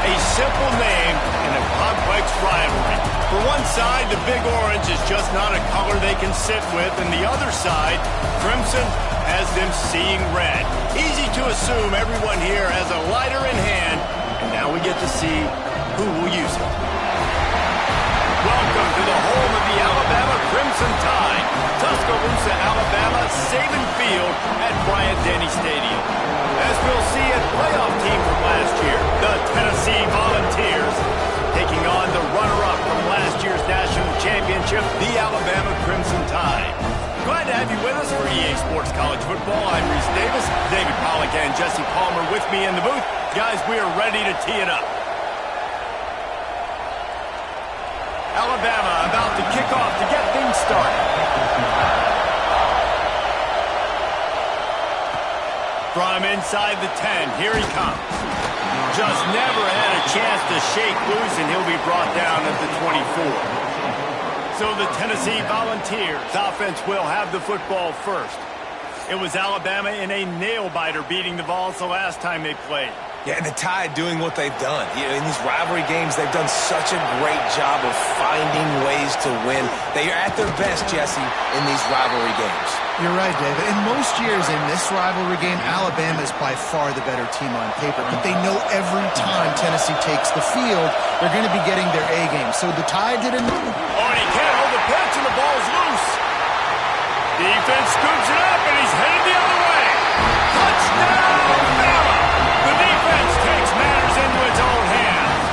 A simple name in a complex rivalry. For one side, the Big Orange is just not a color they can sit with, and the other side, Crimson, has them seeing red. Easy to assume everyone here has a lighter in hand, and now we get to see who will use it. Welcome to the home of the Alabama Crimson Tide, Tuscaloosa, Alabama, Saban Field at Bryant-Denny Stadium. As we'll see, a playoff team from last year, the Tennessee Volunteers, taking on the runner-up from last year's national championship, the Alabama Crimson Tide. Glad to have you with us for EA Sports College Football. I'm Reese Davis, David Pollack and Jesse Palmer with me in the booth. Guys, we are ready to tee it up. Alabama about to kick off to get things started. From inside the 10, here he comes. Just never had a chance to shake loose, and he'll be brought down at the 24. So the Tennessee Volunteers offense will have the football first. It was Alabama in a nail-biter beating the Vols the last time they played. Yeah, and the Tide doing what they've done. You know, in these rivalry games, they've done such a great job of finding ways to win. They are at their best, Jesse, in these rivalry games. You're right, David. In most years in this rivalry game, Alabama is by far the better team on paper. But they know every time Tennessee takes the field, they're going to be getting their A game. So the Tide didn't... Oh, and he can't hold the pitch, and the ball's loose. Defense scoops it up, and he's headed the other way. Touchdown, Alabama! The defense takes matters into its own hands.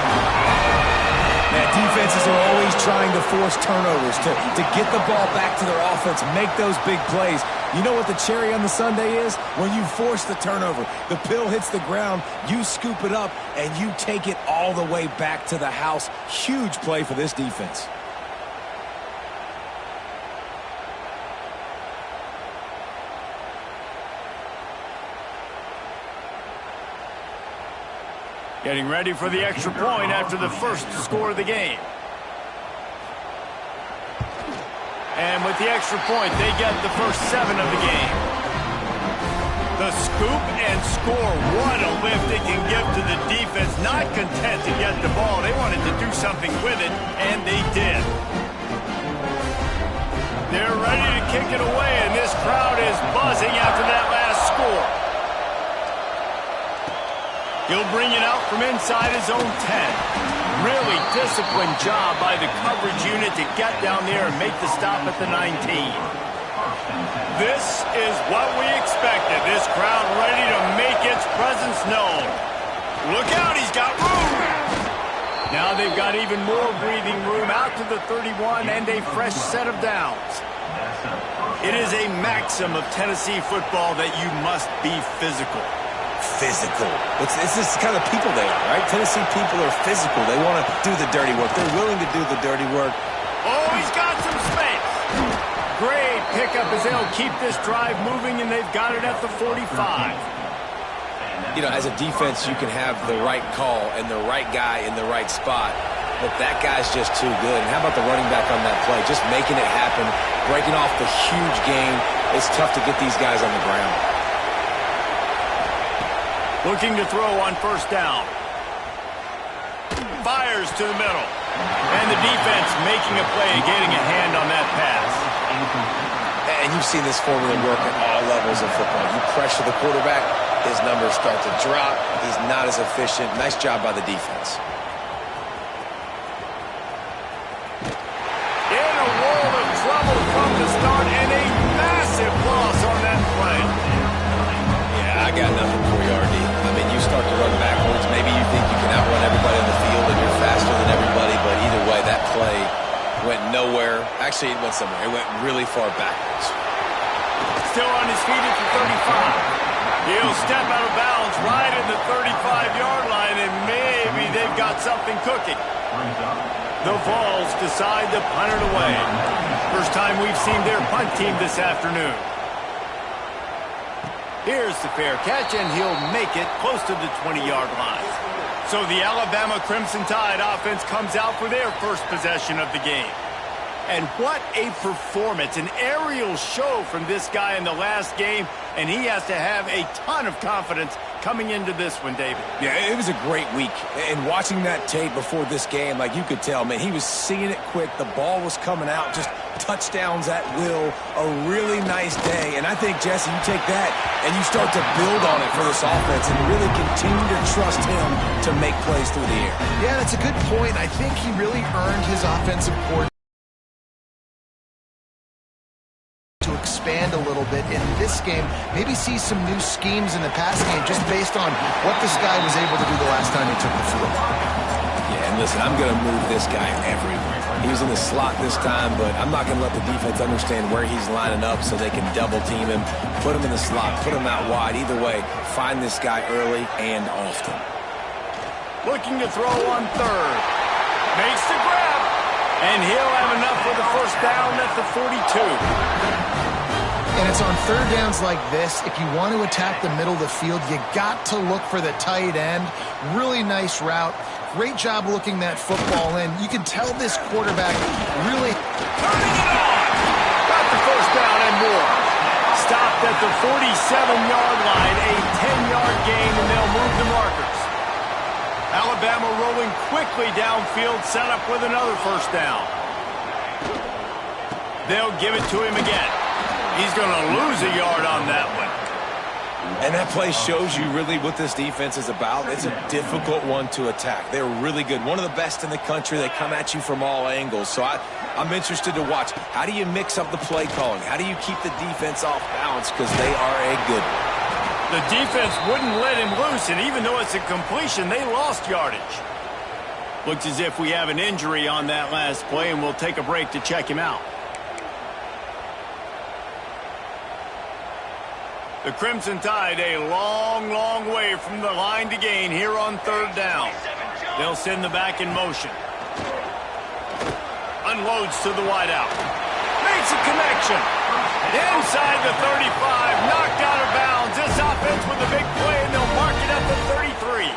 Man, defenses are always trying to force turnovers, to get the ball back to their offense, make those big plays. You know what the cherry on the sundae is? When you force the turnover, the pill hits the ground, you scoop it up, and you take it all the way back to the house. Huge play for this defense. Getting ready for the extra point after the first score of the game. And with the extra point, they get the first 7 of the game. The scoop and score. What a lift it can give to the defense. Not content to get the ball. They wanted to do something with it, and they did. They're ready to kick it away, and this crowd is buzzing after that last score. He'll bring it out from inside his own 10. Really disciplined job by the coverage unit to get down there and make the stop at the 19. This is what we expected. This crowd ready to make its presence known. Look out, he's got room. Now they've got even more breathing room out to the 31 and a fresh set of downs. It is a maxim of Tennessee football that you must be physical. Physical. It's this kind of people they are, right? Tennessee people are physical. They want to do the dirty work. They're willing to do the dirty work. Oh, he's got some space. Great pickup as they'll keep this drive moving, and they've got it at the 45. You know, as a defense, you can have the right call and the right guy in the right spot, but that guy's just too good. And how about the running back on that play? Just making it happen, breaking off the huge game. It's tough to get these guys on the ground. Looking to throw on first down. Fires to the middle. And the defense making a play, getting a hand on that pass. And you've seen this formula work at all levels of football. You pressure the quarterback, his numbers start to drop. He's not as efficient. Nice job by the defense. In a world of trouble from the start, and a massive loss on that play. Yeah, I got nothing for you, RD. I mean, you start to run backwards. Maybe you think you can outrun everybody on the field and you're faster than everybody, but either way, that play went nowhere. Actually, it went somewhere. It went really far backwards. Still on his feet at the 35. He'll step out of bounds right at the 35-yard line, and maybe they've got something cooking. The Vols decide to punt it away. First time we've seen their punt team this afternoon. Here's the fair catch, and he'll make it close to the 20-yard line. So the Alabama Crimson Tide offense comes out for their first possession of the game. And what a performance, an aerial show from this guy in the last game, and he has to have a ton of confidence coming into this one, David. Yeah, it was a great week. And watching that tape before this game, like you could tell, man, he was seeing it quick. The ball was coming out, just touchdowns at will. A really nice day. And I think, Jesse, you take that and you start to build on it for this offense and really continue to trust him to make plays through the air. Yeah, that's a good point. I think he really earned his offensive coordinator to expand a little bit in this game, maybe see some new schemes in the past game just based on what this guy was able to do the last time he took the field. Yeah, and listen, I'm going to move this guy everywhere. He was in the slot this time, but I'm not going to let the defense understand where he's lining up so they can double team him, put him in the slot, put him out wide. Either way, find this guy early and often. Looking to throw on third. Makes the grab. And he'll have enough for the first down at the 42. And it's on third downs like this. If you want to attack the middle of the field, you got to look for the tight end. Really nice route. Great job looking that football in. You can tell this quarterback really turning it on. Got the first down and more. Stopped at the 47-yard line. A 10-yard gain, and they'll move the markers. Alabama rolling quickly downfield, set up with another first down. They'll give it to him again. He's going to lose a yard on that one. And that play shows you really what this defense is about. It's a difficult one to attack. They're really good. One of the best in the country. They come at you from all angles. So I'm interested to watch. How do you mix up the play calling? How do you keep the defense off balance? Because they are a good one. The defense wouldn't let him loose, and even though it's a completion, they lost yardage. Looks as if we have an injury on that last play, and we'll take a break to check him out. The Crimson Tide a long, long way from the line to gain here on third down. They'll send the back in motion. Unloads to the wideout. Makes a connection. Inside the 35, knocked out of bounds. This offense with a big play, and they'll mark it at the 33.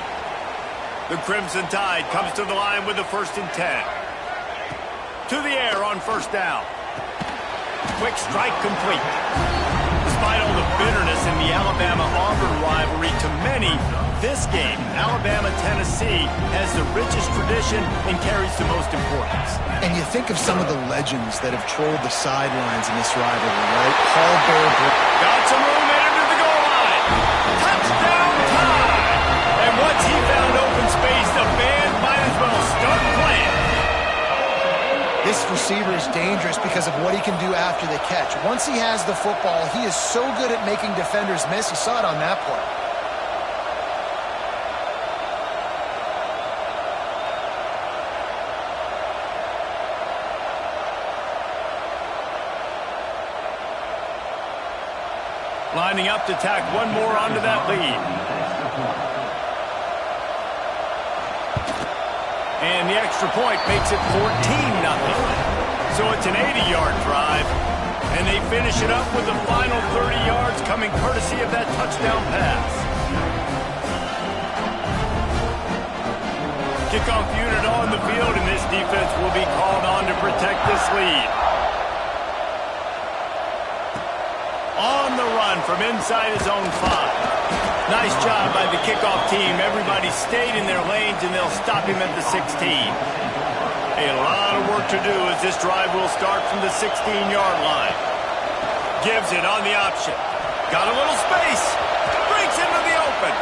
The Crimson Tide comes to the line with the 1st and 10. To the air on first down. Quick strike complete. Despite all the bitterness in the Alabama-Auburn rivalry, to many, this game, Alabama-Tennessee, has the richest tradition and carries the most importance. And you think of some of the legends that have trolled the sidelines in this rivalry, right? Paul Bear. Got some room into the goal line. Touchdown time! And once he found open space, the band might as well start playing. This receiver is dangerous because of what he can do after the catch. Once he has the football, he is so good at making defenders miss. You saw it on that play. Lining up to tack one more onto that lead. And the extra point makes it 14-0. So it's an 80-yard drive. And they finish it up with the final 30 yards coming courtesy of that touchdown pass. Kickoff unit on the field, and this defense will be called on to protect this lead. On the run from inside his own 5. Nice job by the kickoff team. Everybody stayed in their lanes, and they'll stop him at the 16. A lot of work to do as this drive will start from the 16-yard line. Gives it on the option. Got a little space. Breaks into the open.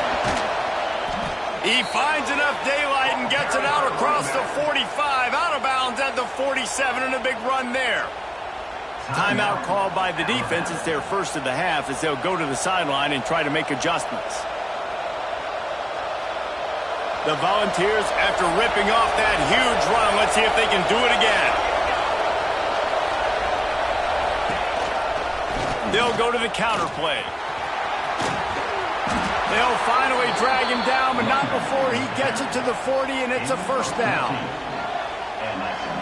He finds enough daylight and gets it out across the 45. Out of bounds at the 47, and a big run there. Timeout called by the defense. It's their first of the half as they'll go to the sideline and try to make adjustments. The Volunteers, after ripping off that huge run, let's see if they can do it again. They'll go to the counter play. They'll finally drag him down, but not before he gets it to the 40, and it's a first down.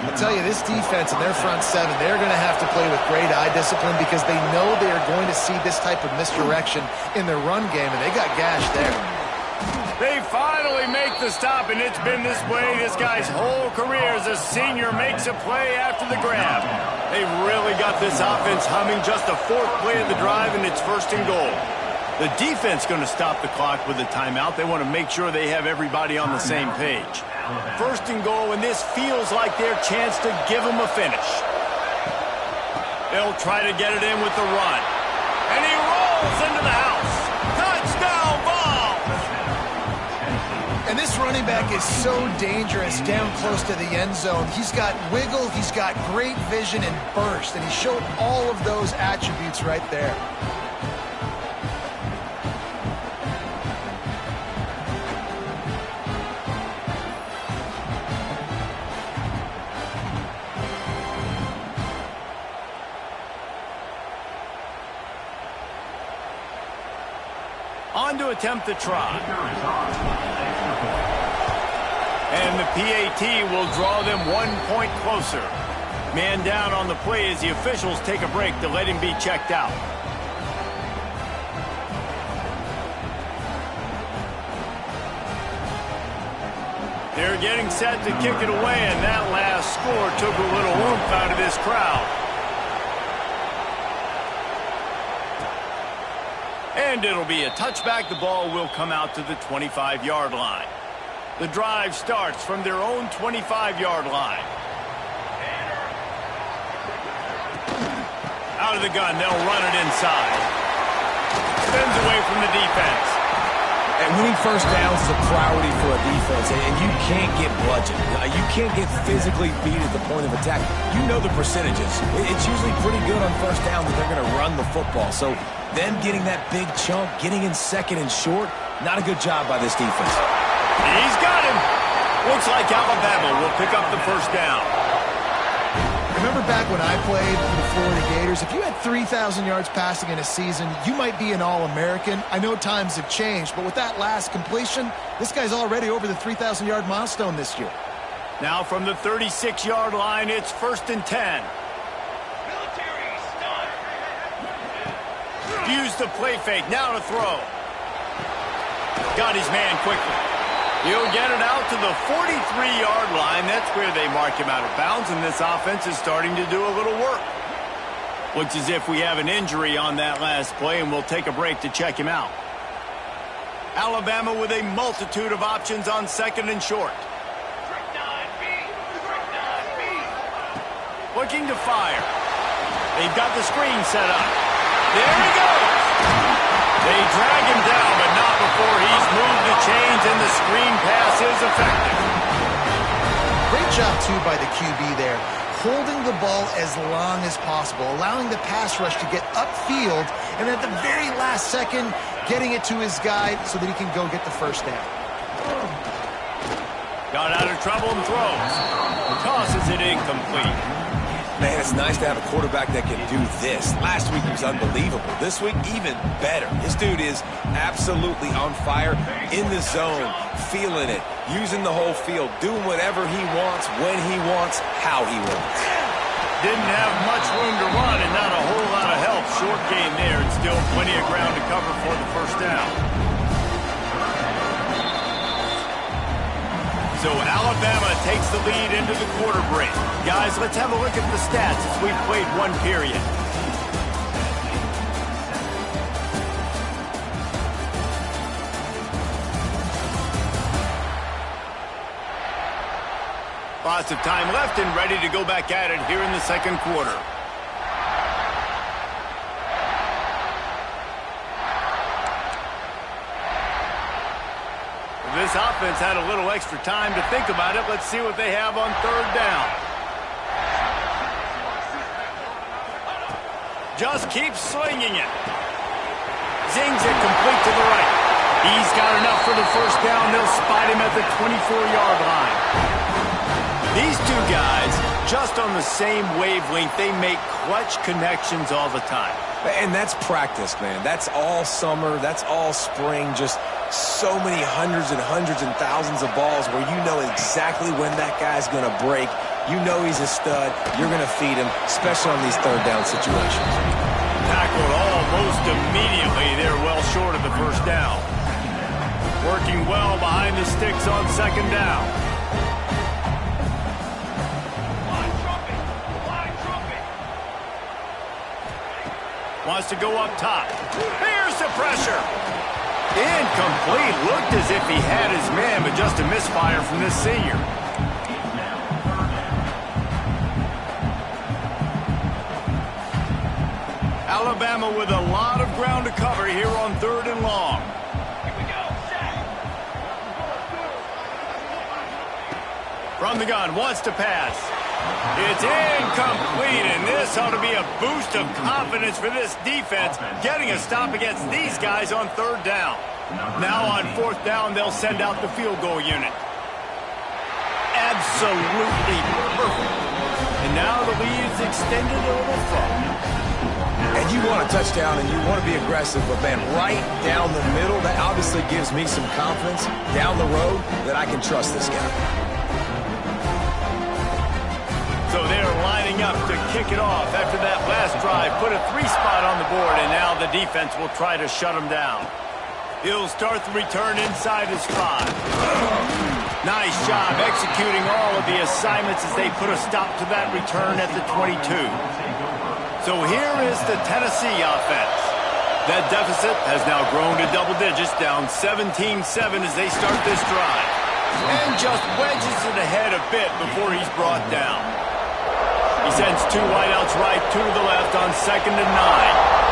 I'll tell you, this defense and their front seven, they're going to have to play with great eye discipline because they know they are going to see this type of misdirection in their run game, and they got gashed there. They finally make the stop, and it's been this way this guy's whole career as a senior makes a play after the grab. They've really got this offense humming. Just the fourth play of the drive, and it's first and goal. The defense going to stop the clock with a timeout. They want to make sure they have everybody on the same page. First and goal, and this feels like their chance to give them a finish. They'll try to get it in with the run. And he rolls into the house. Touchdown ball! And this running back is so dangerous down close to the end zone. He's got wiggle, he's got great vision and burst, and he showed all of those attributes right there. On to attempt the try. And the PAT will draw them 1 point closer. Man down on the play as the officials take a break to let him be checked out. They're getting set to kick it away, and that last score took a little oomph out of this crowd. And it'll be a touchback. The ball will come out to the 25-yard line. The drive starts from their own 25-yard line. Out of the gun, they'll run it inside. Spins away from the defense. And winning first downs is a priority for a defense, and you can't get bludgeoned. You can't get physically beat at the point of attack. You know the percentages. It's usually pretty good on first down that they're going to run the football. So them getting that big chunk, getting in second and short, not a good job by this defense. He's got him. Looks like Alabama will pick up the first down. Remember back when I played for the Florida Gators, if you had 3,000 yards passing in a season, you might be an All-American. I know times have changed, but with that last completion, this guy's already over the 3,000-yard milestone this year. Now from the 36-yard line, it's first and 10. Use the play fake, now to throw. Got his man quickly. He'll get it out to the 43-yard line. That's where they mark him out of bounds, and this offense is starting to do a little work. Looks as if we have an injury on that last play, and we'll take a break to check him out. Alabama with a multitude of options on second and short. Looking to fire. They've got the screen set up. There he goes. They drag him down, but not before he's moved the chains, and the screen pass is effective. Great job, too, by the QB there, holding the ball as long as possible, allowing the pass rush to get upfield, and at the very last second, getting it to his guy so that he can go get the first down. Got out of trouble and throws. Tosses it incomplete. Man, it's nice to have a quarterback that can do this. Last week he was unbelievable. This week, even better. This dude is absolutely on fire, in the zone, feeling it, using the whole field, doing whatever he wants, when he wants, how he wants. Didn't have much room to run and not a whole lot of help. Short game there, and still plenty of ground to cover for the first down. So Alabama takes the lead into the quarter break. Guys, let's have a look at the stats as we've played one period. Lots of time left and ready to go back at it here in the second quarter. This offense had a little extra time to think about it. Let's see what they have on third down. Just keeps slinging it. Zings it complete to the right. He's got enough for the first down. They'll spot him at the 24-yard line. These two guys, just on the same wavelength, they make clutch connections all the time. And that's practice, man. That's all summer. That's all spring. Just so many hundreds and thousands of balls where you know exactly when that guy's going to break. You know he's a stud. You're going to feed him, especially on these third down situations. Tackled almost immediately. They're well short of the first down. Working well behind the sticks on second down. Wants to go up top. Here's the pressure. Incomplete. Looked as if he had his man, but just a misfire from this senior. Alabama with a lot of ground to cover here on 3rd and long. From the gun, wants to pass. It's incomplete, and this ought to be a boost of confidence for this defense, getting a stop against these guys on 3rd down. Now on 4th down, they'll send out the field goal unit. Absolutely perfect. And now the lead's extended a little further. And you want a touchdown and you want to be aggressive, but man, right down the middle, that obviously gives me some confidence down the road that I can trust this guy. So they're lining up to kick it off after that last drive. Put a 3-spot on the board, and now the defense will try to shut them down. He'll start the return inside his 5. Nice job executing all of the assignments as they put a stop to that return at the 22. So here is the Tennessee offense. That deficit has now grown to double digits, down 17-7 as they start this drive. And just wedges it ahead a bit before he's brought down. He sends 2 wideouts right, 2 to the left on 2nd and 9.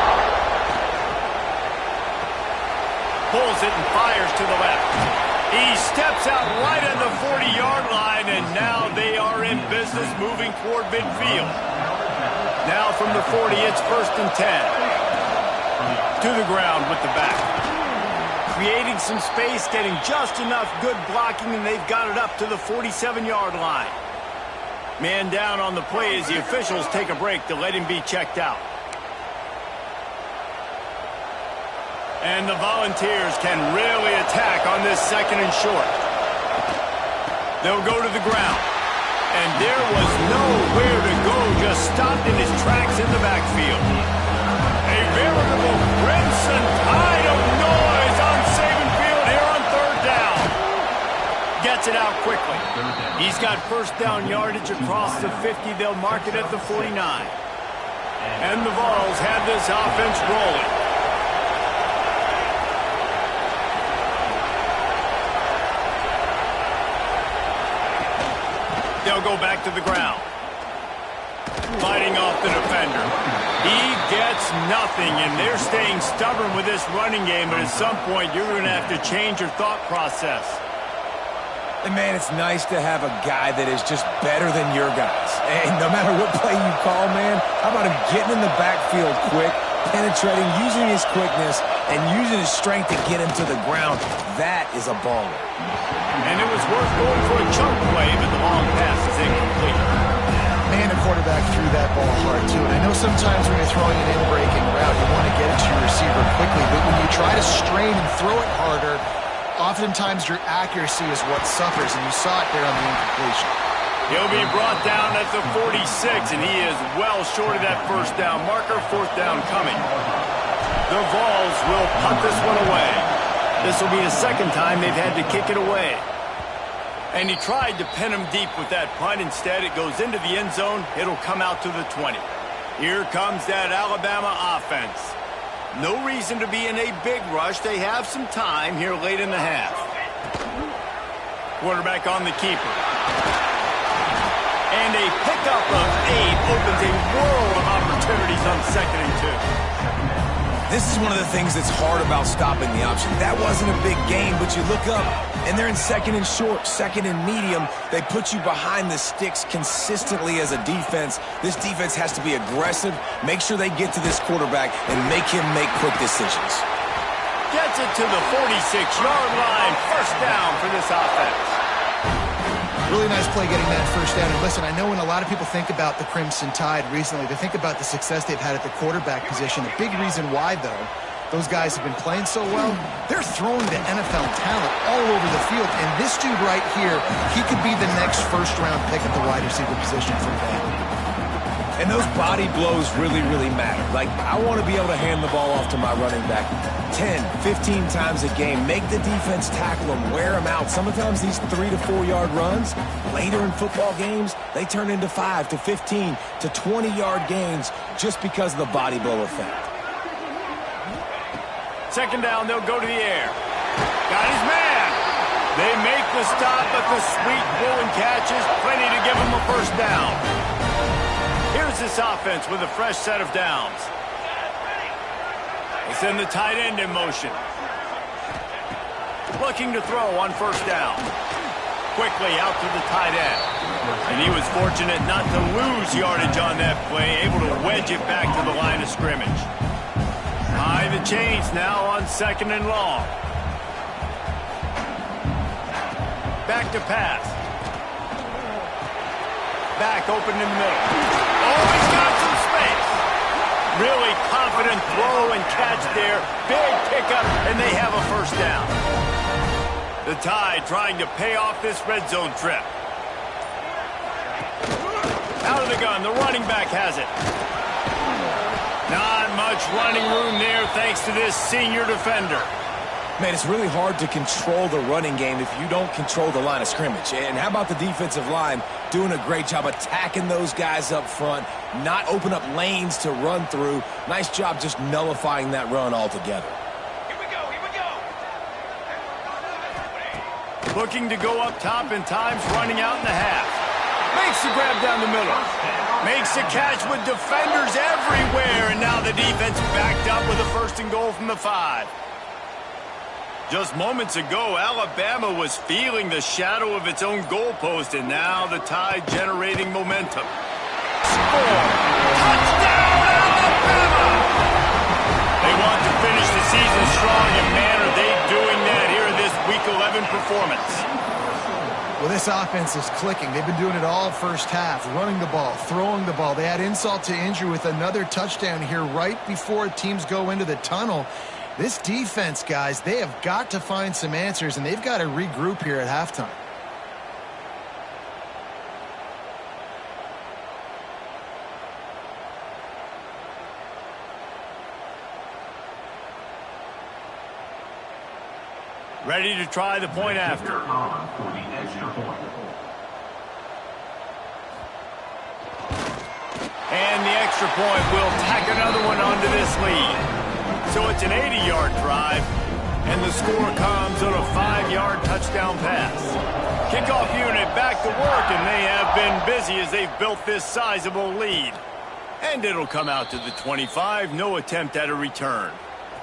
Pulls it and fires to the left. He steps out right at the 40-yard line, and now they are in business moving toward midfield. Now from the 40, it's 1st and 10. To the ground with the back. Creating some space, getting just enough good blocking, and they've got it up to the 47-yard line. Man down on the play as the officials take a break to let him be checked out. And the Volunteers can really attack on this 2nd and short. They'll go to the ground. And there was nowhere to go, just stopped in his tracks in the backfield. A veritable crimson tide of noise on Saban Field here on 3rd down. Gets it out quickly. He's got 1st down yardage across the 50. They'll mark it at the 49. And the Vols have this offense rolling. They'll go back to the ground. Fighting off the defender. He gets nothing, and they're staying stubborn with this running game, but at some point you're going to have to change your thought process. And man, it's nice to have a guy that is just better than your guys. And no matter what play you call, man, how about him getting in the backfield quick, penetrating, using his quickness, and using his strength to get him to the ground. That is a baller. And it was worth going for a chunk play, but the long pass is incomplete. Man, the quarterback threw that ball hard, too. And I know sometimes when you're throwing an in-breaking route, you want to get it to your receiver quickly. But when you try to strain and throw it harder, oftentimes your accuracy is what suffers, and you saw it there on the incompletion. He'll be brought down at the 46, and he is well short of that 1st down marker. 4th down coming. The Vols will punt this one away. This will be the 2nd time they've had to kick it away. And he tried to pin him deep with that punt. Instead, it goes into the end zone. It'll come out to the 20. Here comes that Alabama offense. No reason to be in a big rush. They have some time here late in the half. Quarterback on the keeper. And a pickup of 8 opens a world of opportunities on 2nd and 2. This is one of the things that's hard about stopping the option. That wasn't a big gain, but you look up, and they're in 2nd and short, 2nd and medium. They put you behind the sticks consistently as a defense. This defense has to be aggressive, make sure they get to this quarterback, and make him make quick decisions. Gets it to the 46-yard line. 1st down for this offense. Really nice play getting that 1st down. And listen, I know when a lot of people think about the Crimson Tide recently, they think about the success they've had at the quarterback position. A big reason why, though, those guys have been playing so well, they're throwing the NFL talent all over the field. And this dude right here, he could be the next 1st-round pick at the wide receiver position for them. And those body blows really, really matter. Like, I want to be able to hand the ball off to my running back 10, 15 times a game. Make the defense tackle them, wear them out. Sometimes these 3 to 4 yard runs, later in football games, they turn into 5 to 15 to 20 yard gains just because of the body blow effect. Second down, they'll go to the air. Got his man. They make the stop, but the sweet pull and catch is plenty to give them a first down. Here's this offense with a fresh set of downs. They send the tight end in motion. Looking to throw on first down. Quickly out to the tight end. And he was fortunate not to lose yardage on that play, able to wedge it back to the line of scrimmage. High the chains now on second and long. Back to pass. Back open in the middle. Oh, he's got some space. Really confident throw and catch there. Big pickup, and they have a first down. The Tide trying to pay off this red zone trip. Out of the gun, the running back has it. Not much running room there thanks to this senior defender. Man, it's really hard to control the running game if you don't control the line of scrimmage. And how about the defensive line doing a great job attacking those guys up front, not open up lanes to run through. Nice job just nullifying that run altogether. Here we go. Looking to go up top, and time's running out in the half. Makes the grab down the middle. Makes the catch with defenders everywhere, and now the defense backed up with a first and goal from the 5. Just moments ago, Alabama was feeling the shadow of its own goalpost, and now the Tide generating momentum. Score! Touchdown, Alabama! They want to finish the season strong, and man, are they doing that here in this Week 11 performance. Well, this offense is clicking. They've been doing it all first half, running the ball, throwing the ball. They add insult to injury with another touchdown here right before teams go into the tunnel. This defense, guys, they have got to find some answers, and they've got to regroup here at halftime. Ready to try the point after. And the extra point will tack another one onto this lead. So it's an 80-yard drive, and the score comes on a 5-yard touchdown pass. Kickoff unit back to work, and they have been busy as they've built this sizable lead. And it'll come out to the 25, no attempt at a return.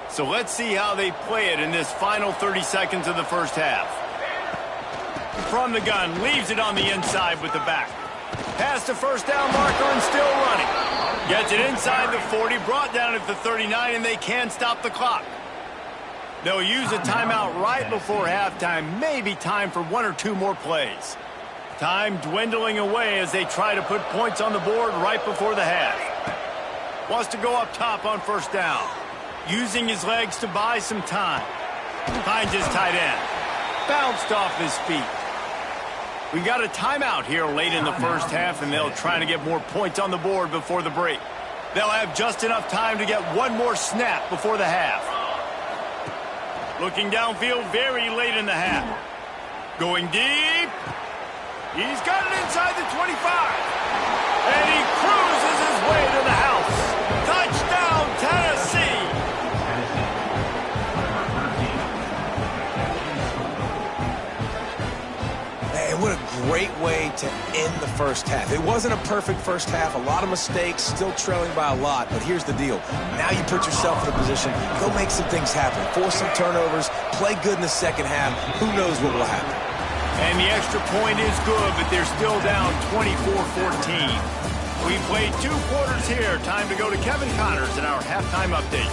So let's see how they play it in this final 30 seconds of the first half. From the gun, leaves it on the inside with the back. Past the first down marker and still running. Gets it inside the 40, brought down at the 39, and they can't stop the clock. They'll use a timeout right before halftime, maybe time for 1 or 2 more plays. Time dwindling away as they try to put points on the board right before the half. Wants to go up top on first down. Using his legs to buy some time. Finds his tight end. Bounced off his feet. We got a timeout here late in the first half, and they'll try to get more points on the board before the break. They'll have just enough time to get one more snap before the half. Looking downfield very late in the half. Going deep. He's got it inside the 25. And he cruises his way to the house. Touchdown, Tennessee. What a great way to end the first half. It wasn't a perfect first half, a lot of mistakes, still trailing by a lot, but here's the deal. Now you put yourself in a position, go make some things happen, force some turnovers, play good in the second half. Who knows what will happen? And the extra point is good, but they're still down 24-14. We played 2 quarters here. Time to go to Kevin Connors in our halftime update.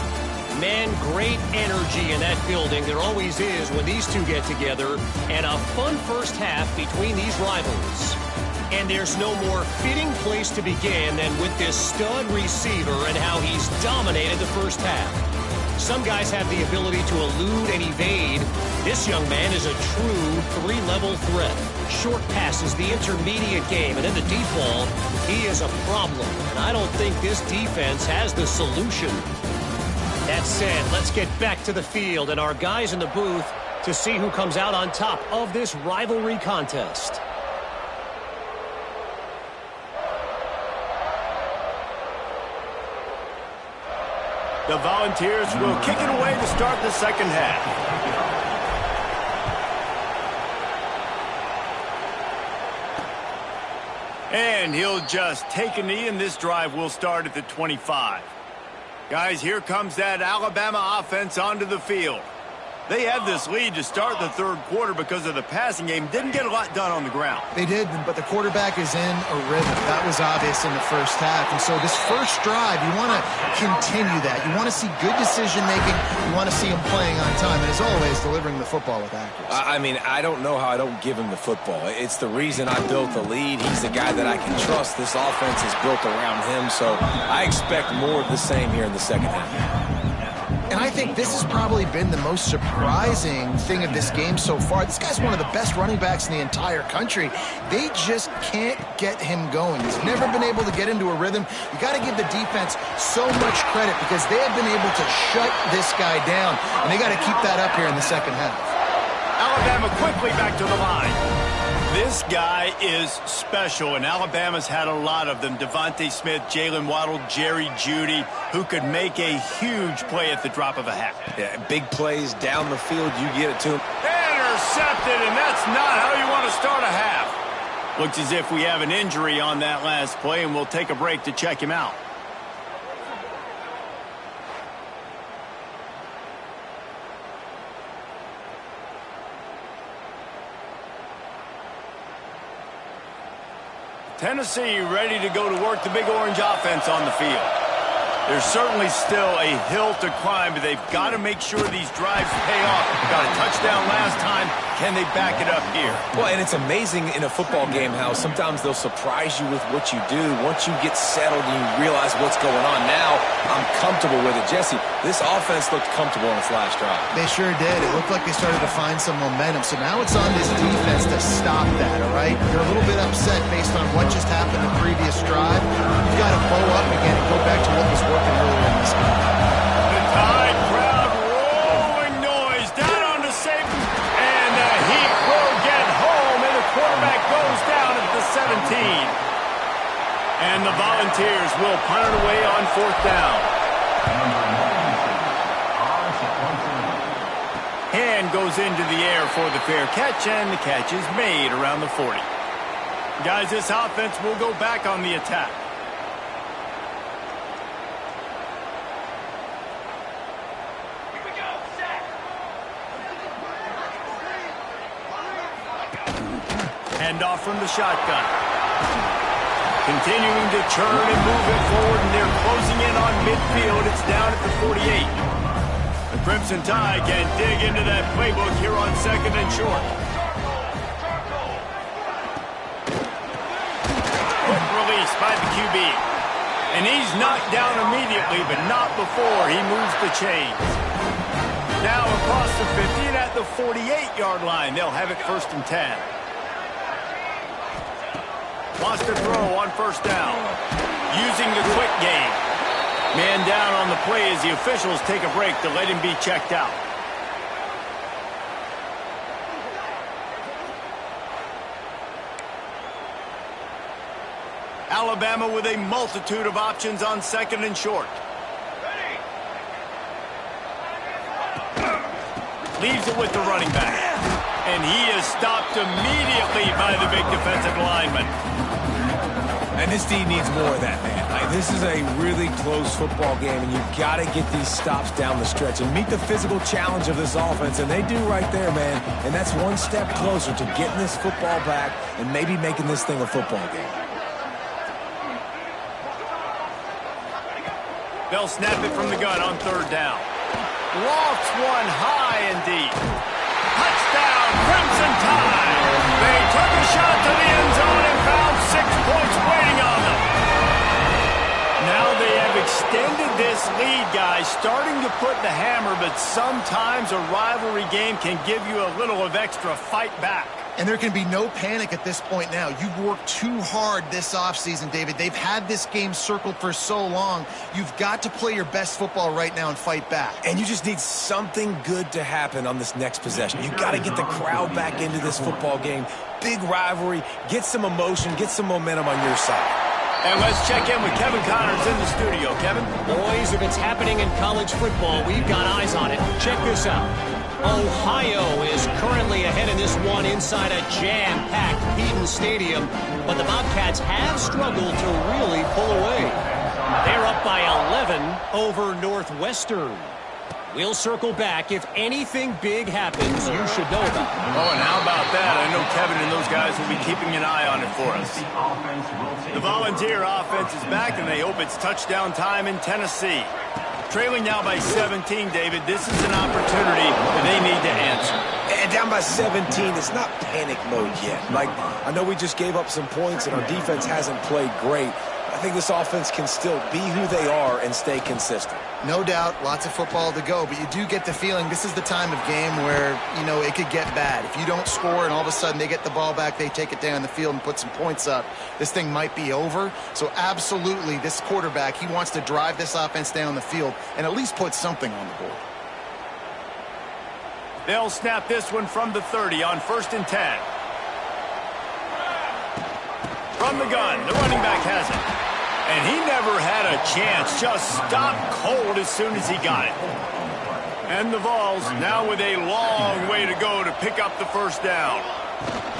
Man, great energy in that building. There always is when these two get together. And a fun first half between these rivals. And there's no more fitting place to begin than with this stud receiver and how he's dominated the first half. Some guys have the ability to elude and evade. This young man is a true three-level threat. Short passes, the intermediate game, and in the deep ball, he is a problem. And I don't think this defense has the solution. That said, let's get back to the field and our guys in the booth to see who comes out on top of this rivalry contest. The Volunteers will kick it away to start the second half. And he'll just take a knee, and this drive will start at the 25. Guys, here comes that Alabama offense onto the field. They have this lead to start the third quarter because of the passing game. Didn't get a lot done on the ground. They did, but the quarterback is in a rhythm. That was obvious in the first half. And so this first drive, you want to continue that. You want to see good decision-making. You want to see him playing on time. And as always, delivering the football with accuracy. I mean, I don't know how I don't give him the football. It's the reason I built the lead. He's the guy that I can trust. This offense is built around him. So I expect more of the same here in the second half. And I think this has probably been the most surprising thing of this game so far. This guy's one of the best running backs in the entire country. They just can't get him going. He's never been able to get into a rhythm. You got to give the defense so much credit because they have been able to shut this guy down. And they got to keep that up here in the second half. Alabama quickly back to the line. This guy is special, and Alabama's had a lot of them. Devontae Smith, Jalen Waddle, Jerry Jeudy, who could make a huge play at the drop of a hat. Yeah, big plays down the field, you get it to him. Intercepted, and that's not how you want to start a half. Looks as if we have an injury on that last play, and we'll take a break to check him out. Tennessee ready to go to work the Big Orange offense on the field. There's certainly still a hill to climb, but they've got to make sure these drives pay off. Got a touchdown last time. Can they back it up here? Well, and it's amazing in a football game how sometimes they'll surprise you with what you do. Once you get settled and you realize what's going on, now I'm comfortable with it. Jesse, this offense looked comfortable in its last drive. They sure did. It looked like they started to find some momentum. So now it's on this defense to stop that, all right? They're a little bit upset based on what just happened the previous drive. You've got to bow up again and go back to what was working earlier in this game. The Tide crowd rolling noise down on the safety, and the Heat will get home, and the quarterback goes down at the 17. And the Volunteers will punt it away on fourth down. Hand goes into the air for the fair catch, and the catch is made around the 40. Guys, this offense will go back on the attack. Handoff from the shotgun. Continuing to churn and move it forward, and they're closing in on midfield. It's down at the 48. The Crimson Tide can dig into that playbook here on second and short. Quick release by the QB. And he's knocked down immediately, but not before he moves the chains. Now across the 50 and at the 48-yard line, they'll have it 1st and 10. Lost a throw on first down. Using the quick game. Man down on the play as the officials take a break to let him be checked out. Alabama with a multitude of options on second and short. Leaves it with the running back. And he is stopped immediately by the big defensive lineman. And this team needs more of that, man. Like, this is a really close football game, and you've got to get these stops down the stretch and meet the physical challenge of this offense, and they do right there, man. And that's one step closer to getting this football back and maybe making this thing a football game. They'll snap it from the gun on third down. Lofts one high and deep. Touchdown, Crimson Tide. They took a shot to the end zone and found 6 points waiting on them. Now they have extended this lead, guys, starting to put the hammer, but sometimes a rivalry game can give you a little of extra fight back. And there can be no panic at this point now. You've worked too hard this offseason, David. They've had this game circled for so long. You've got to play your best football right now and fight back. And you just need something good to happen on this next possession. You got to get the crowd back into this football game. Big rivalry. Get some emotion. Get some momentum on your side. And let's check in with Kevin Connors in the studio. Kevin? Boys, if it's happening in college football, we've got eyes on it. Check this out. Ohio is currently ahead in this one inside a jam-packed Eaton Stadium, but the Bobcats have struggled to really pull away. They're up by 11 over Northwestern. We'll circle back. If anything big happens, you should know about it. Oh, and how about that? I know Kevin and those guys will be keeping an eye on it for us. The Volunteer offense is back, and they hope it's touchdown time in Tennessee. Trailing now by 17, David. This is an opportunity that they need to answer. And down by 17, it's not panic mode yet. Like, I know we just gave up some points, and our defense hasn't played great. I think this offense can still be who they are and stay consistent. No doubt, lots of football to go, but you do get the feeling this is the time of game where, you know, it could get bad. If you don't score and all of a sudden they get the ball back, they take it down the field and put some points up, this thing might be over. So absolutely, this quarterback, he wants to drive this offense down the field and at least put something on the board. They'll snap this one from the 30 on 1st and 10. From the gun, the running back has it. And he never had a chance, just stopped cold as soon as he got it. And the Vols now with a long way to go to pick up the first down.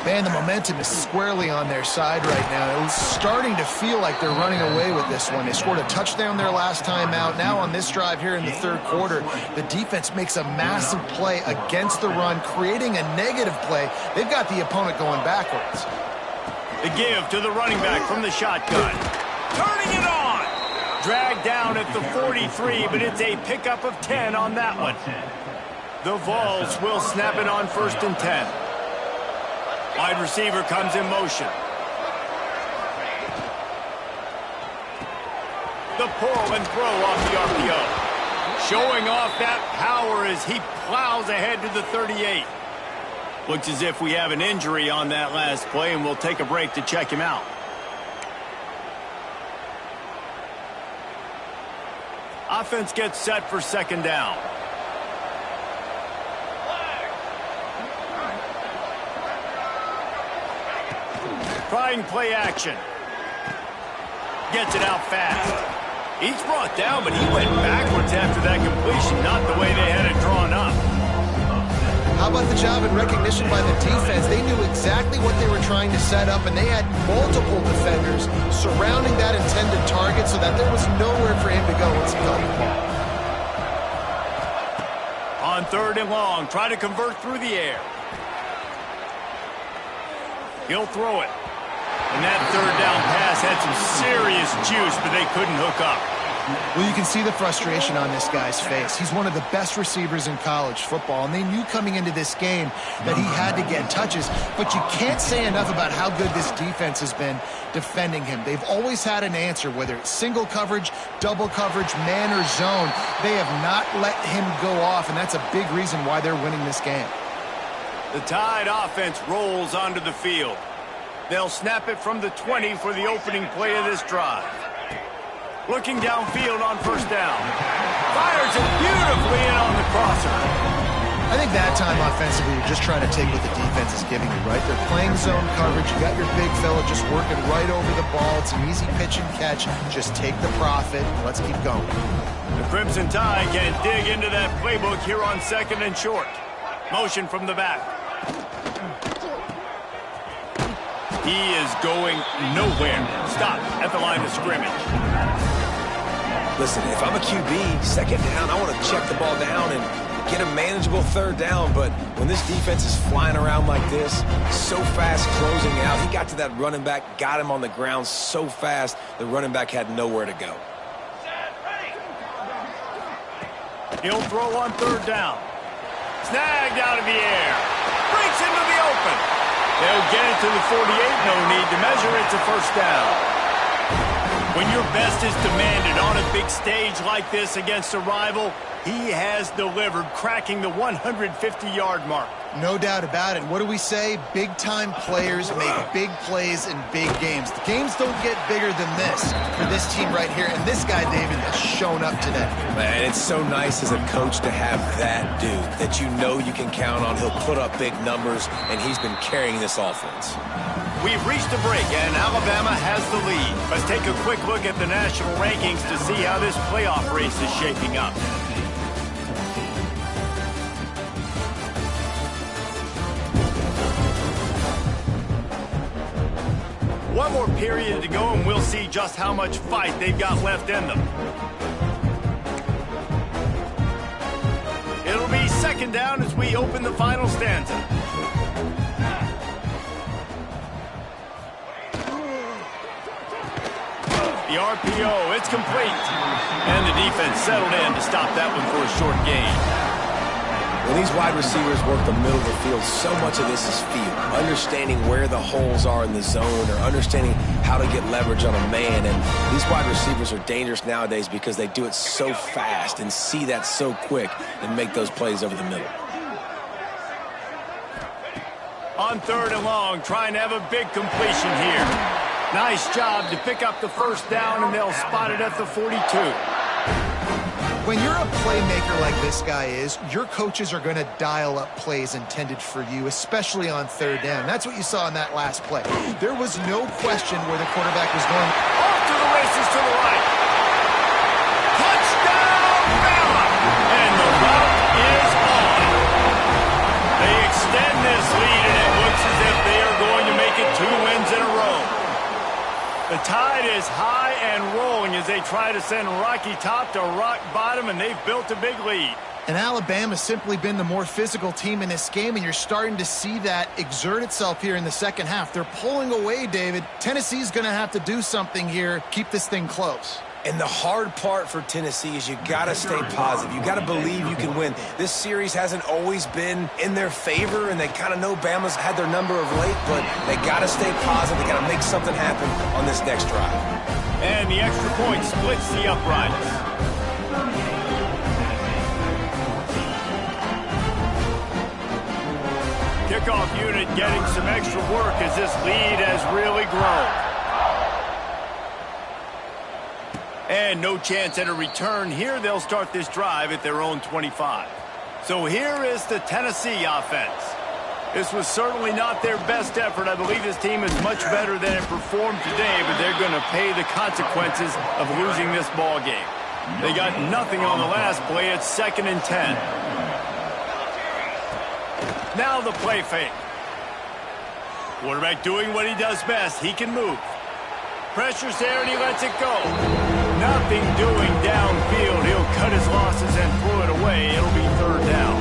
Man, the momentum is squarely on their side right now. It's starting to feel like they're running away with this one. They scored a touchdown their last time out. Now on this drive here in the third quarter, the defense makes a massive play against the run, creating a negative play. They've got the opponent going backwards. The give to the running back from the shotgun. Turning it on. Dragged down at the 43, but it's a pickup of 10 on that one. The Vols will snap it on 1st and 10. Wide receiver comes in motion. The pull and throw off the RPO. Showing off that power as he plows ahead to the 38. Looks as if we have an injury on that last play, and we'll take a break to check him out. Offense gets set for 2nd down. Trying play action. Gets it out fast. He's brought down, but he went backwards after that completion, not the way they had it drawn up. How about the job and recognition by the defense? They knew exactly what they were trying to set up, and they had multiple defenders surrounding that intended target so that there was nowhere for him to go once he got the ball. On 3rd and long, try to convert through the air. He'll throw it. And that 3rd down pass had some serious juice, but they couldn't hook up. Well, you can see the frustration on this guy's face. He's one of the best receivers in college football, and they knew coming into this game that he had to get touches, but you can't say enough about how good this defense has been defending him. They've always had an answer, whether it's single coverage, double coverage, man or zone. They have not let him go off, and that's a big reason why they're winning this game. The Tide offense rolls onto the field. They'll snap it from the 20 for the opening play of this drive. Looking downfield on 1st down. Fires it beautifully in on the crosser. I think that time offensively, you're just trying to take what the defense is giving you, right? They're playing zone coverage. You got your big fella just working right over the ball. It's an easy pitch and catch. Just take the profit. Let's keep going. The Crimson Tide can dig into that playbook here on 2nd and short. Motion from the back. He is going nowhere. Stop at the line of scrimmage. Listen, if I'm a QB, 2nd down, I want to check the ball down and get a manageable 3rd down. But when this defense is flying around like this, so fast closing out, he got to that running back, got him on the ground so fast, the running back had nowhere to go. He'll throw on 3rd down. Snagged out of the air. Breaks into the open. They'll get it to the 48. No need to measure. It's a 1st down. When your best is demanded on a big stage like this against a rival, he has delivered, cracking the 150-yard mark. No doubt about it. What do we say? Big-time players make big plays in big games. The games don't get bigger than this for this team right here, and this guy, David, has shown up today. Man, it's so nice as a coach to have that dude that you know you can count on. He'll put up big numbers, and he's been carrying this offense. We've reached a break, and Alabama has the lead. Let's take a quick look at the national rankings to see how this playoff race is shaping up. One more period to go, and we'll see just how much fight they've got left in them. It'll be second down as we open the final stanza. The RPO, it's complete. And the defense settled in to stop that one for a short gain. When these wide receivers work the middle of the field, so much of this is feel. Understanding where the holes are in the zone or understanding how to get leverage on a man. And these wide receivers are dangerous nowadays because they do it so fast and see that so quick and make those plays over the middle. On third and long, trying to have a big completion here. Nice job to pick up the first down, and they'll spot it at the 42. When you're a playmaker like this guy is, your coaches are going to dial up plays intended for you, especially on third down. That's what you saw in that last play. There was no question where the quarterback was going. Off to the races to the right. Touchdown, Bama! And the route is on. They extend this lead, and it looks as if they are going to make it 2 wins in a row. The tide is high and rolling as they try to send Rocky Top to rock bottom, and they've built a big lead. And Alabama's simply been the more physical team in this game, and you're starting to see that exert itself here in the second half. They're pulling away, David. Tennessee's going to have to do something here, keep this thing close. And the hard part for Tennessee is you got to stay positive. You got to believe you can win. This series hasn't always been in their favor, and they kind of know Bama's had their number of late, but they got to stay positive. They got to make something happen on this next drive. And the extra point splits the upriders. Kickoff unit getting some extra work as this lead has really grown. And no chance at a return here. They'll start this drive at their own 25. So here is the Tennessee offense. This was certainly not their best effort. I believe this team is much better than it performed today, but they're going to pay the consequences of losing this ball game. They got nothing on the last play. It's 2nd and 10. Now the play fake. Quarterback doing what he does best. He can move. Pressure's there, and he lets it go. Nothing doing downfield. He'll cut his losses and throw it away. It'll be 3rd down.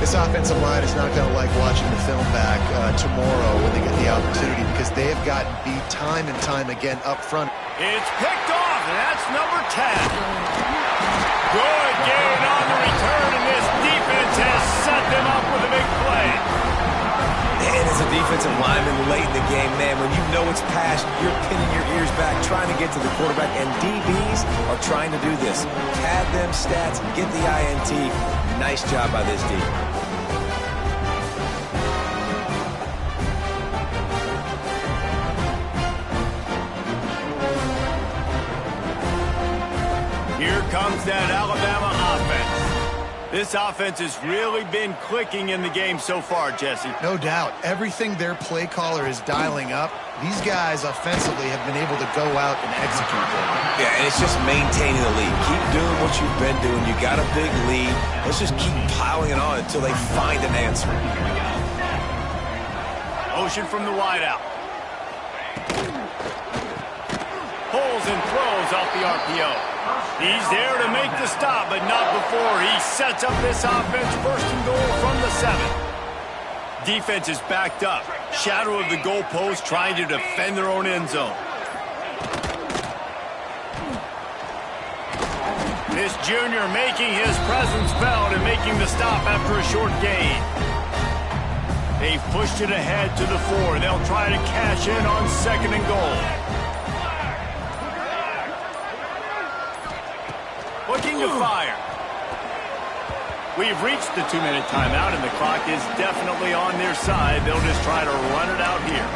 This offensive line is not going to like watching the film back tomorrow when they get the opportunity because they have gotten beat time and time again up front. It's picked off, and that's number 10. Good gain on the return, and this defense has set them up with a big play. And as a defensive lineman late in the game, man, when you know it's past, you're pinning your ears back, trying to get to the quarterback, and DBs are trying to do this. Pad them stats, get the INT. Nice job by this D. Here comes that Alabama offense. This offense has really been clicking in the game so far, Jesse. No doubt. Everything their play caller is dialing up, these guys offensively have been able to go out and execute. Yeah, and it's just maintaining the lead. Keep doing what you've been doing. You got a big lead. Let's just keep piling it on until they find an answer. Motion from the wideout. Pulls and throws off the RPO. He's there to make the stop, but not before he sets up this offense 1st and goal from the 7. Defense is backed up. Shadow of the goalpost trying to defend their own end zone. This junior making his presence felt and making the stop after a short gain. They've pushed it ahead to the 4. They'll try to cash in on 2nd and goal. looking to fire. We've reached the 2-minute timeout, and the clock is definitely on their side. They'll just try to run it out here.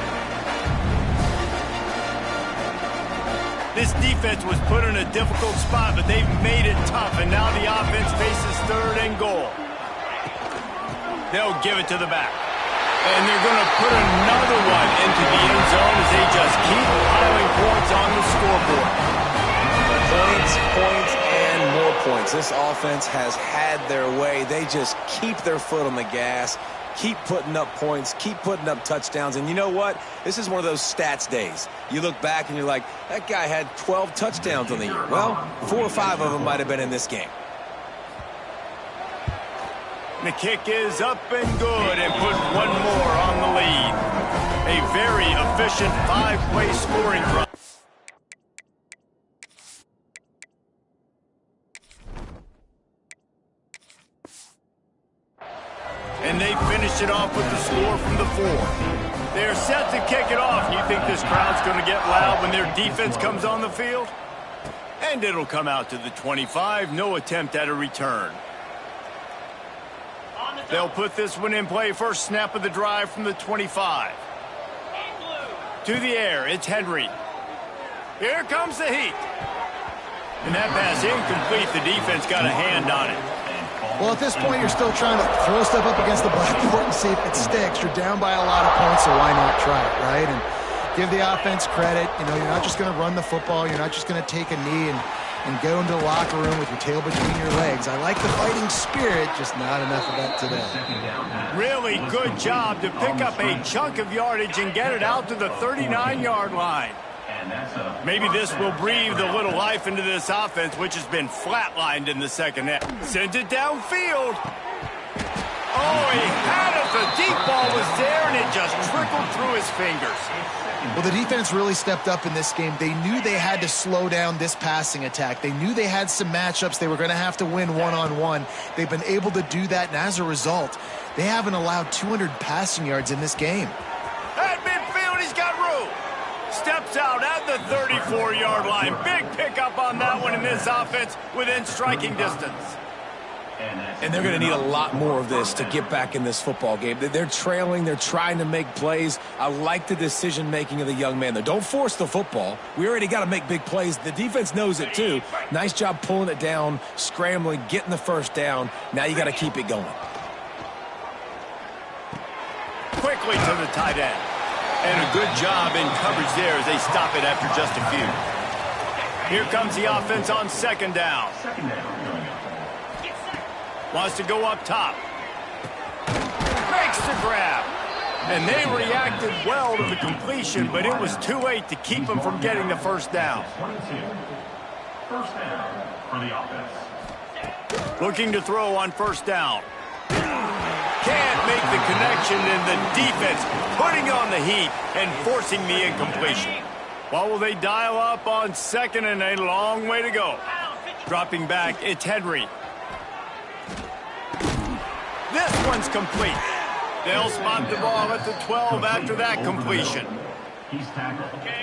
This defense was put in a difficult spot, but they've made it tough, and now the offense faces 3rd and goal. They'll give it to the back. And they're going to put another one into the end zone as they just keep piling points on the scoreboard. Points, and more points. This offense has had their way. They just keep their foot on the gas, keep putting up points, keep putting up touchdowns. And you know what? This is one of those stats days. You look back and you're like, that guy had 12 touchdowns on the year. Well, 4 or 5 of them might have been in this game. The kick is up and good and put one more on the lead. A very efficient 5-play scoring drive. And they finish it off with the score from the 4. They're set to kick it off. You think this crowd's going to get loud when their defense comes on the field? And it'll come out to the 25. No attempt at a return. They'll put this one in play. First snap of the drive from the 25. To the air, it's Henry. Here comes the heat. And that pass incomplete. The defense got a hand on it. Well, at this point, you're still trying to throw stuff up against the blackboard and see if it sticks. You're down by a lot of points, so why not try it, right? And give the offense credit. You know, you're not just going to run the football. You're not just going to take a knee and go into the locker room with your tail between your legs. I like the fighting spirit, just not enough of that today. Really good job to pick up a chunk of yardage and get it out to the 39-yard line. Maybe this will breathe a little life into this offense, which has been flatlined in the second half. Sends it downfield. Oh, he had it. The deep ball was there, and it just trickled through his fingers. Well, the defense really stepped up in this game. They knew they had to slow down this passing attack. They knew they had some matchups they were going to have to win one-on-one. They've been able to do that, and as a result, they haven't allowed 200 passing yards in this game. At midfield, he's got room. Steps out at the 34-yard line. Big pickup on that one in this offense within striking distance. And they're going to need a lot more of this to get back in this football game. They're trailing. They're trying to make plays. I like the decision-making of the young man there. Don't force the football. We already got to make big plays. The defense knows it, too. Nice job pulling it down, scrambling, getting the first down. Now you got to keep it going. Quickly to the tight end. And a good job in coverage there as they stop it after just a few. Here comes the offense on second down. Wants to go up top. Makes the grab. And they reacted well to the completion, but it was too late to keep them from getting the first down. First down for the offense. Looking to throw on first down. Can't make the connection, and the defense putting on the heat and forcing the incompletion. What will they dial up on second, and a long way to go? Dropping back, it's Henry. This one's complete. They'll spot the ball at the 12 after that completion.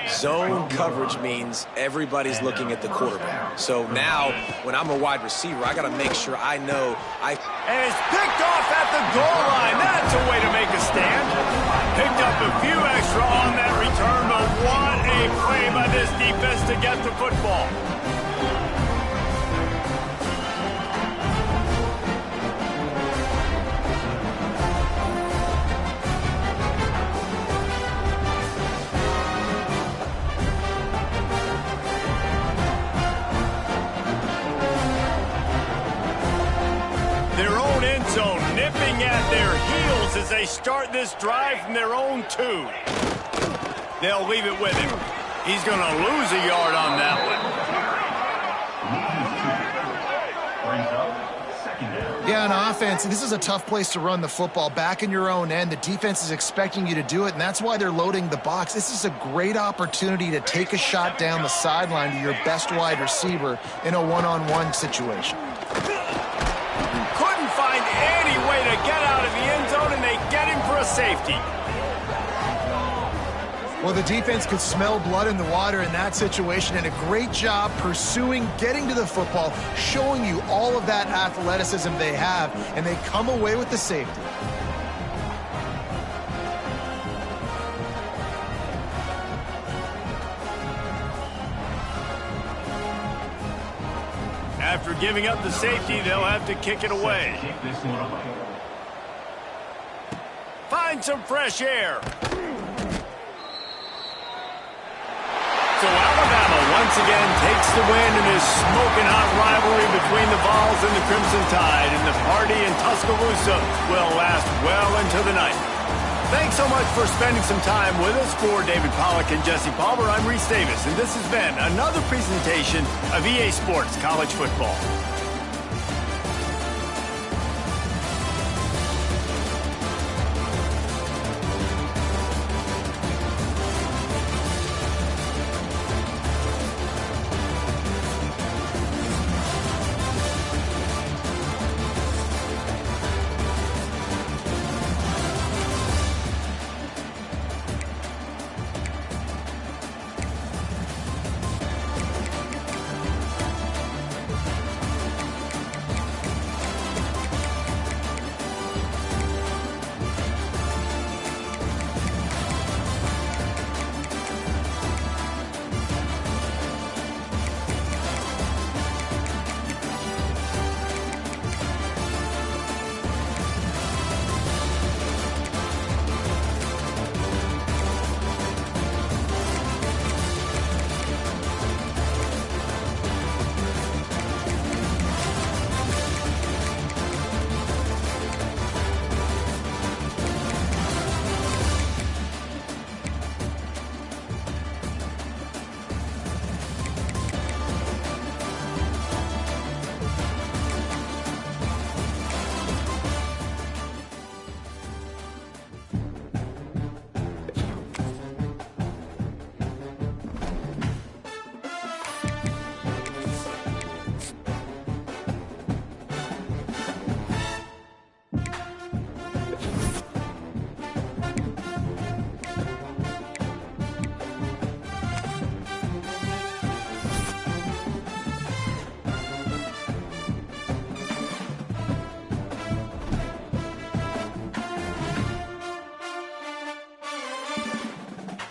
Zone coverage means everybody's looking at the quarterback. So now, when I'm a wide receiver, I got to make sure I know And it's picked off at the goal line. That's a way to make a stand. Picked up a few extra on that return, but what a play by this defense to get the football. Their own end zone nipping at their heels as they start this drive from their own 2. They'll leave it with him. He's going to lose a yard on that one. Yeah, on offense, this is a tough place to run the football. Back in your own end, the defense is expecting you to do it, and that's why they're loading the box. This is a great opportunity to take a shot down the sideline to your best wide receiver in a one-on-one situation. Couldn't find any way to get out of the end zone, and they get him for a safety. Well, the defense could smell blood in the water in that situation, and a great job pursuing, getting to the football, showing you all of that athleticism they have, and they come away with the safety. After giving up the safety, they'll have to kick it away. Kick this one away. Find some fresh air. So Alabama once again takes the win in this smoking hot rivalry between the Vols and the Crimson Tide, and the party in Tuscaloosa will last well into the night. Thanks so much for spending some time with us. For David Pollack and Jesse Palmer, I'm Reese Davis, and this has been another presentation of EA Sports College Football.